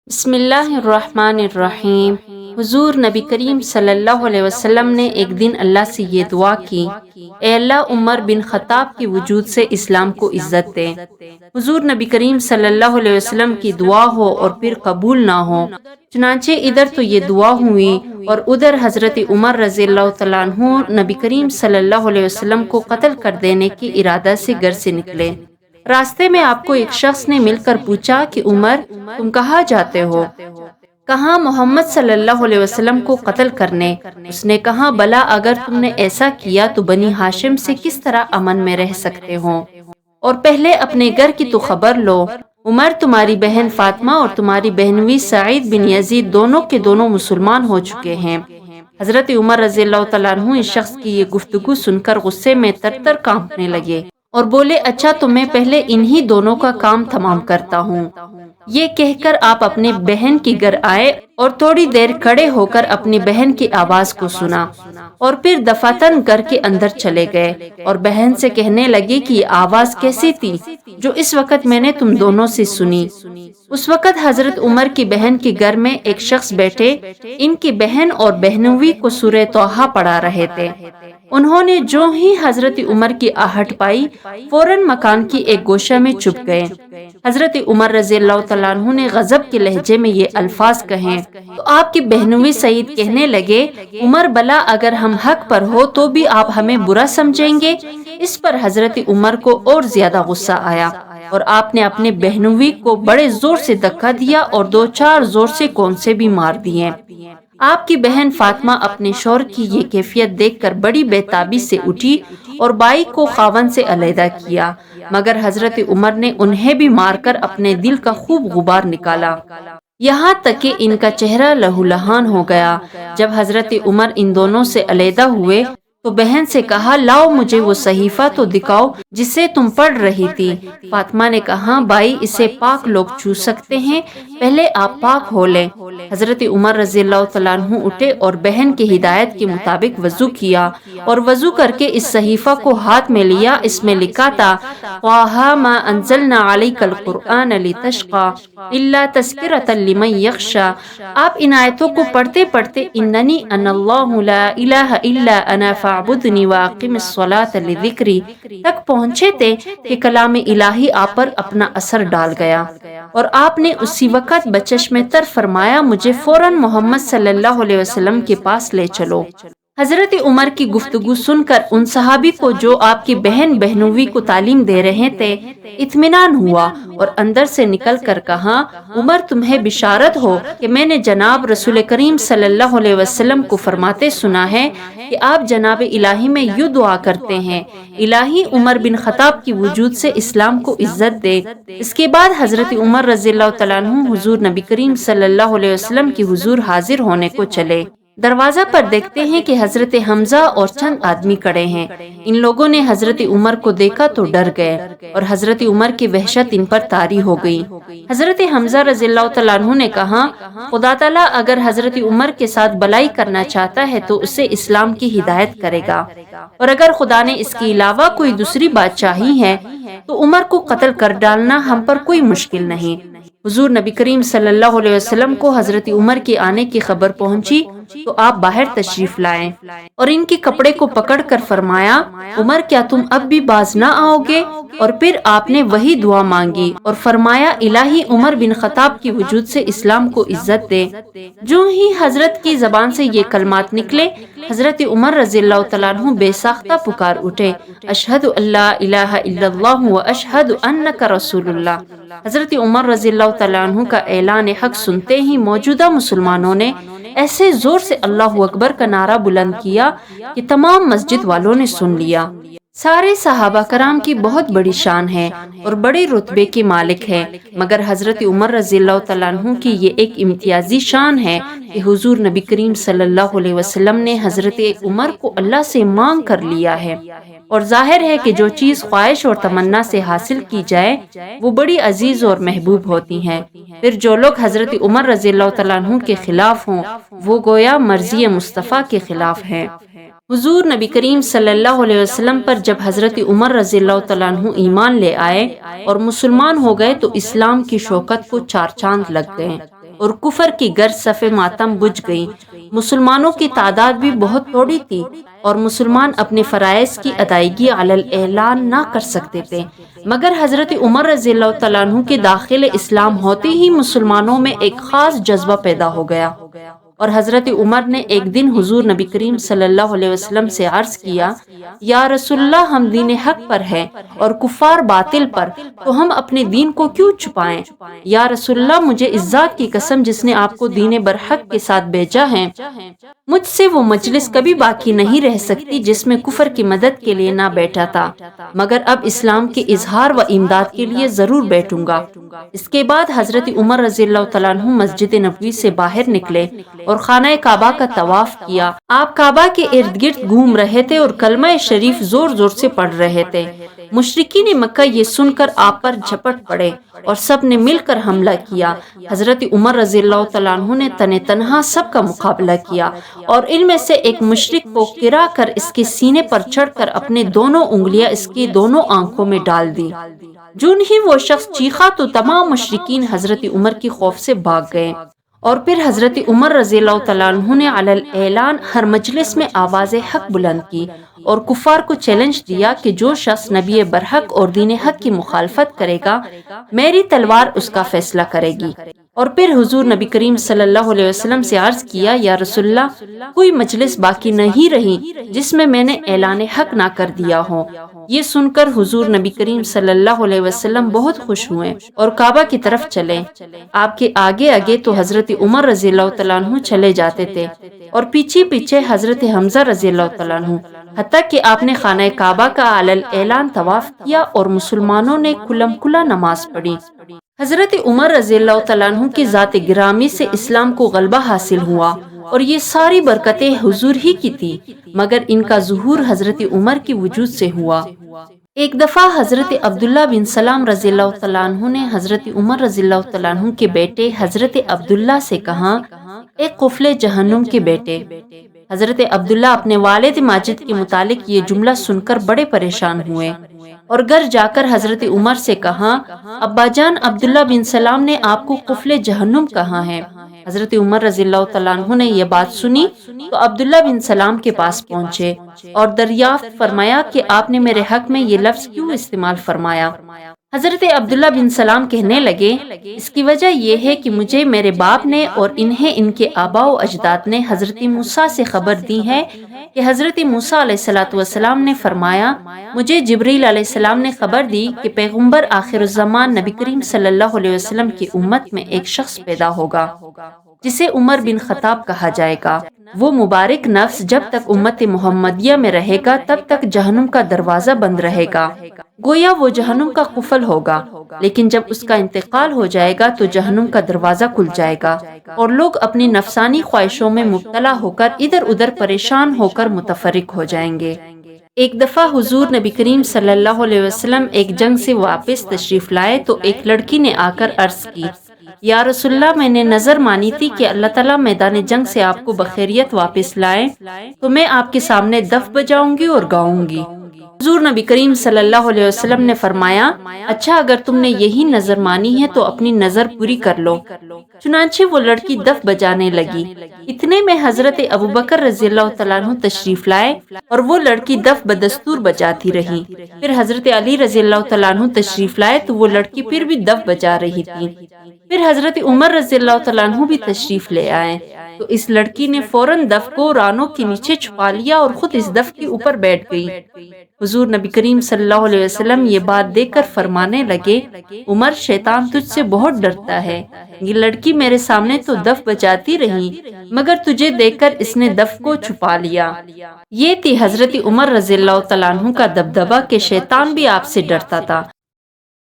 بسم اللہ الرحمن الرحیم۔ حضور نبی کریم صلی اللہ علیہ وسلم نے ایک دن اللہ سے یہ دعا کی، اے اللہ عمر بن خطاب کے وجود سے اسلام کو عزت دے۔ حضور نبی کریم صلی اللہ علیہ وسلم کی دعا ہو اور پھر قبول نہ ہو، چنانچہ ادھر تو یہ دعا ہوئی اور ادھر حضرت عمر رضی اللہ تعالیٰ عنہ نبی کریم صلی اللہ علیہ وسلم کو قتل کر دینے کے ارادہ سے گھر سے نکلے۔ راستے میں آپ کو ایک شخص نے مل کر پوچھا کہ عمر تم کہاں جاتے ہو؟ کہا محمد صلی اللہ علیہ وسلم کو قتل کرنے۔ اس نے کہا بلا اگر تم نے ایسا کیا تو بنی ہاشم سے کس طرح امن میں رہ سکتے ہو، اور پہلے اپنے گھر کی تو خبر لو۔ عمر تمہاری بہن فاطمہ اور تمہاری بہنوئی سعید بن یزید دونوں کے دونوں مسلمان ہو چکے ہیں۔ حضرت عمر رضی اللہ تعالیٰ عنہ اس شخص کی یہ گفتگو سن کر غصے میں تر تر کانپنے لگے اور بولے اچھا تو میں پہلے انہی دونوں کا کام تمام کرتا ہوں۔ یہ کہہ کر آپ اپنے بہن کے گھر آئے اور تھوڑی دیر کھڑے ہو کر اپنی بہن کی آواز کو سنا اور پھر دفاتن گھر کے اندر چلے گئے اور بہن سے کہنے لگے کہ یہ آواز کیسی تھی جو اس وقت میں نے تم دونوں سے سنی۔ اس وقت حضرت عمر کی بہن کے گھر میں ایک شخص بیٹھے ان کی بہن اور بہنوئی کو سورہ طٰہٰ پڑھا رہے تھے۔ انہوں نے جو ہی حضرت عمر کی آہٹ پائی فوراً مکان کی ایک گوشہ میں چھپ گئے۔ حضرت عمر رضی اللہ تعالیٰ عنہ نے غضب کے لہجے میں یہ الفاظ کہیں تو آپ کی بہنوئی سعید کہنے لگے عمر بلا اگر ہم حق پر ہو تو بھی آپ ہمیں برا سمجھیں گے۔ اس پر حضرت عمر کو اور زیادہ غصہ آیا اور آپ نے اپنے بہنوئی کو بڑے زور سے دھکا دیا اور دو چار زور سے کونسے بھی مار دیے۔ آپ کی بہن فاطمہ اپنے شوہر کی یہ کیفیت دیکھ کر بڑی بےتابی سے اٹھی اور بائی کو خاوند سے علیحدہ کیا، مگر حضرت عمر نے انہیں بھی مار کر اپنے دل کا خوب غبار نکالا، یہاں تک کہ ان کا چہرہ لہو لہان ہو گیا۔ جب حضرت عمر ان دونوں سے علیحدہ ہوئے تو بہن سے کہا لاؤ مجھے وہ صحیفہ تو دکھاؤ جسے تم پڑھ رہی تھی۔ فاطمہ نے کہا بائی اسے پاک لوگ چھو سکتے ہیں، پہلے آپ پاک ہو لیں۔ حضرت عمر رضی اللہ تعالیٰ عنہ اٹھے اور بہن کی ہدایت کے مطابق وضو کیا اور وضو کر کے اس صحیفہ کو ہاتھ میں لیا۔ اس میں لکھا تھا طٰہٰ ما انزلنا علیک القرآن لتشقی الا تذکرۃ لمن یخشی۔ آپ ان آیتوں کو پڑھتے پڑھتے اننی انا اللہ لا الہ الا انا فاعبدنی واقم الصلاۃ لذکری تک پہنچے تھے کہ کلام الہی آپ پر اپنا اثر ڈال گیا اور آپ نے اسی وقت بچشم تر فرمایا مجھے فوراً محمد صلی اللہ علیہ وسلم کے پاس لے چلو۔ حضرت عمر کی گفتگو سن کر ان صحابی کو جو آپ کی بہن بہنوئی کو تعلیم دے رہے تھے اطمینان ہوا اور اندر سے نکل کر کہا عمر تمہیں بشارت ہو کہ میں نے جناب رسول کریم صلی اللہ علیہ وسلم کو فرماتے سنا ہے کہ آپ جناب الہی میں یوں دعا کرتے ہیں الہی عمر بن خطاب کی وجود سے اسلام کو عزت دے۔ اس کے بعد حضرت عمر رضی اللہ تعالیٰ عنہ حضور نبی کریم صلی اللہ علیہ وسلم کی حضور حاضر ہونے کو چلے۔ دروازہ پر دیکھتے ہیں کہ حضرت حمزہ اور چند آدمی کھڑے ہیں۔ ان لوگوں نے حضرت عمر کو دیکھا تو ڈر گئے اور حضرت عمر کی وحشت ان پر طاری ہو گئی۔ حضرت حمزہ رضی اللہ تعالیٰ عنہ نے کہا خدا تعالیٰ اگر حضرت عمر کے ساتھ بلائی کرنا چاہتا ہے تو اسے اسلام کی ہدایت کرے گا، اور اگر خدا نے اس کے علاوہ کوئی دوسری بات چاہی ہے تو عمر کو قتل کر ڈالنا ہم پر کوئی مشکل نہیں۔ حضور نبی کریم صلی اللہ علیہ وسلم کو حضرت عمر کے آنے کی خبر پہنچی تو آپ باہر تشریف لائے اور ان کے کپڑے کو پکڑ کر فرمایا عمر کیا تم اب بھی باز نہ آؤ گے؟ اور پھر آپ نے وہی دعا مانگی اور فرمایا الہی عمر بن خطاب کی وجود سے اسلام کو عزت دے۔ جو ہی حضرت کی زبان سے یہ کلمات نکلے حضرت عمر رضی اللہ تعالیٰ عنہ بے ساختہ پکار اٹھے اشہد ان لا الہ الا اللہ و اشہد انک رسول اللہ۔ حضرت عمر رضی اللہ تعالیٰ عنہ کا اعلان حق سنتے ہی موجودہ مسلمانوں نے ایسے زور سے اللہ اکبر کا نعرہ بلند کیا کہ تمام مسجد والوں نے سن لیا۔ سارے صحابہ کرام کی بہت بڑی شان ہے اور بڑے رتبے کے مالک ہے، مگر حضرت عمر رضی اللہ تعالیٰ عنہ کی یہ ایک امتیازی شان ہے کہ حضور نبی کریم صلی اللہ علیہ وسلم نے حضرت عمر کو اللہ سے مانگ کر لیا ہے، اور ظاہر ہے کہ جو چیز خواہش اور تمنا سے حاصل کی جائے وہ بڑی عزیز اور محبوب ہوتی ہیں۔ پھر جو لوگ حضرت عمر رضی اللہ تعالیٰ عنہ کے خلاف ہوں وہ گویا مرضی مصطفیٰ کے خلاف ہیں۔ حضور نبی کریم صلی اللہ علیہ وسلم پر جب حضرت عمر رضی اللہ تعالیٰ عنہ ایمان لے آئے اور مسلمان ہو گئے تو اسلام کی شوکت کو چار چاند لگ گئے۔ اور کفر کی گرج صف ماتم بجھ گئی۔ مسلمانوں کی تعداد بھی بہت تھوڑی تھی اور مسلمان اپنے فرائض کی ادائیگی علی الاعلان نہ کر سکتے تھے، مگر حضرت عمر رضی اللہ تعالیٰ عنہ کے داخل اسلام ہوتے ہی مسلمانوں میں ایک خاص جذبہ پیدا ہو گیا، اور حضرت عمر نے ایک دن حضور نبی کریم صلی اللہ علیہ وسلم سے عرض کیا، یا رسول اللہ، ہم دین حق پر ہیں اور کفار باطل پر، تو ہم اپنے دین کو کیوں چھپائیں؟ یا رسول اللہ، مجھے اس ذات کی قسم جس نے آپ کو دین برحق کے ساتھ بھیجا ہے، مجھ سے وہ مجلس کبھی باقی نہیں رہ سکتی جس میں کفر کی مدد کے لیے نہ بیٹھا تھا، مگر اب اسلام کے اظہار و امداد کے لیے ضرور بیٹھوں گا۔ اس کے بعد حضرت عمر رضی اللہ تعالیٰ عنہ مسجد نبوی سے باہر نکلے اور خانہ کعبہ کا طواف کیا۔ آپ کعبہ کے ارد گرد گھوم رہے تھے اور کلمہ شریف زور زور سے پڑھ رہے تھے۔ مشرکین مکہ یہ سن کر آپ پر جھپٹ پڑے اور سب نے مل کر حملہ کیا۔ حضرت عمر رضی اللہ تعالیٰ عنہ نے تنہا سب کا مقابلہ کیا اور ان میں سے ایک مشرک کو گرا کر اس کے سینے پر چڑھ کر اپنے دونوں انگلیاں اس کی دونوں آنکھوں میں ڈال دی۔ جون ہی وہ شخص چیخا تو تمام مشرکین حضرت عمر کی خوف سے بھاگ گئے، اور پھر حضرت عمر رضی اللہ تعالیٰ عنہ نے علی الاعلان ہر مجلس میں آواز حق بلند کی اور کفار کو چیلنج دیا کہ جو شخص نبی برحق اور دین حق کی مخالفت کرے گا، میری تلوار اس کا فیصلہ کرے گی۔ اور پھر حضور نبی کریم صلی اللہ علیہ وسلم سے عرض کیا، یا رسول اللہ، کوئی مجلس باقی نہیں رہی جس میں میں نے اعلان حق نہ کر دیا ہو۔ یہ سن کر حضور نبی کریم صلی اللہ علیہ وسلم بہت خوش ہوئے اور کعبہ کی طرف چلے۔ آپ کے آگے آگے تو حضرت عمر رضی اللہ تعالیٰ عنہ چلے جاتے تھے اور پیچھے پیچھے حضرت حمزہ رضی اللہ تعالیٰ عنہ، حتیٰ کہ آپ نے خانہ کعبہ کا علی الاعلان طواف کیا اور مسلمانوں نے کھلم کھلا نماز پڑھی۔ حضرت عمر رضی اللہ تعالیٰ عنہ کی ذات گرامی سے اسلام کو غلبہ حاصل ہوا اور یہ ساری برکتیں حضور ہی کی تھی، مگر ان کا ظہور حضرت عمر کی وجود سے ہوا۔ ایک دفعہ حضرت عبداللہ بن سلام رضی اللہ تعالیٰ عنہ نے حضرت عمر رضی اللہ تعالیٰ عنہ کے بیٹے حضرت عبداللہ سے کہا، ایک قفل جہنم کے بیٹے۔ حضرت عبداللہ اپنے والد ماجد کے متعلق یہ جملہ سن کر بڑے پریشان ہوئے اور گھر جا کر حضرت عمر سے کہا، ابا جان، عبداللہ بن سلام نے آپ کو قفل جہنم کہا ہے۔ حضرت عمر رضی اللہ تعالیٰ عنہ نے یہ بات سنی تو عبداللہ بن سلام کے پاس پہنچے اور دریافت فرمایا کہ آپ نے میرے حق میں یہ لفظ کیوں استعمال فرمایا؟ حضرت عبداللہ بن سلام کہنے لگے، اس کی وجہ یہ ہے کہ مجھے میرے باپ نے اور انہیں ان کے آباء و اجداد نے حضرت موسیٰ سے خبر دی ہے کہ حضرت موسیٰ علیہ السلام نے فرمایا، مجھے جبریل علیہ السلام نے خبر دی کہ پیغمبر آخر الزمان نبی کریم صلی اللہ علیہ وسلم کی امت میں ایک شخص پیدا ہوگا جسے عمر بن خطاب کہا جائے گا۔ وہ مبارک نفس جب تک امت محمدیہ میں رہے گا تب تک جہنم کا دروازہ بند رہے گا، گویا وہ جہنم کا قفل ہوگا، لیکن جب اس کا انتقال ہو جائے گا تو جہنم کا دروازہ کھل جائے گا اور لوگ اپنی نفسانی خواہشوں میں مبتلا ہو کر ادھر ادھر پریشان ہو کر متفرق ہو جائیں گے۔ ایک دفعہ حضور نبی کریم صلی اللہ علیہ وسلم ایک جنگ سے واپس تشریف لائے تو ایک لڑکی نے آ کر عرض کی، یا رسول اللہ، میں نے نظر مانی تھی کہ اللہ تعالیٰ میدان جنگ سے آپ کو بخیریت واپس لائے تو میں آپ کے سامنے دف بجاؤں گی اور گاؤں گی۔ حضور نبی کریم صلی اللہ علیہ وسلم نے فرمایا، اچھا، اگر تم نے یہی نظر مانی ہے تو اپنی نظر پوری کر لو۔ چنانچہ وہ لڑکی دف بجانے لگی۔ اتنے میں حضرت ابوبکر رضی اللہ تعالیٰ عنہ تشریف لائے اور وہ لڑکی دف بدستور بجاتی رہی۔ پھر حضرت علی رضی اللہ تعالیٰ عنہ تشریف لائے تو وہ لڑکی پھر بھی دف بجا رہی تھی۔ پھر حضرت عمر رضی اللہ تعالیٰ عنہ بھی تشریف لے آئے تو اس لڑکی نے فوراً دف کو رانوں کے نیچے چھپا لیا اور خود اس دف کے اوپر بیٹھ گئی۔ حضور نبی کریم صلی اللہ علیہ وسلم یہ بات دیکھ کر فرمانے لگے، عمر، شیطان تجھ سے بہت ڈرتا ہے۔ یہ لڑکی میرے سامنے تو دف بجاتی رہی مگر تجھے دیکھ کر اس نے دف کو چھپا لیا۔ یہ تھی حضرت عمر رضی اللہ تعالیٰ عنہ کا دبدبہ کہ شیطان بھی آپ سے ڈرتا تھا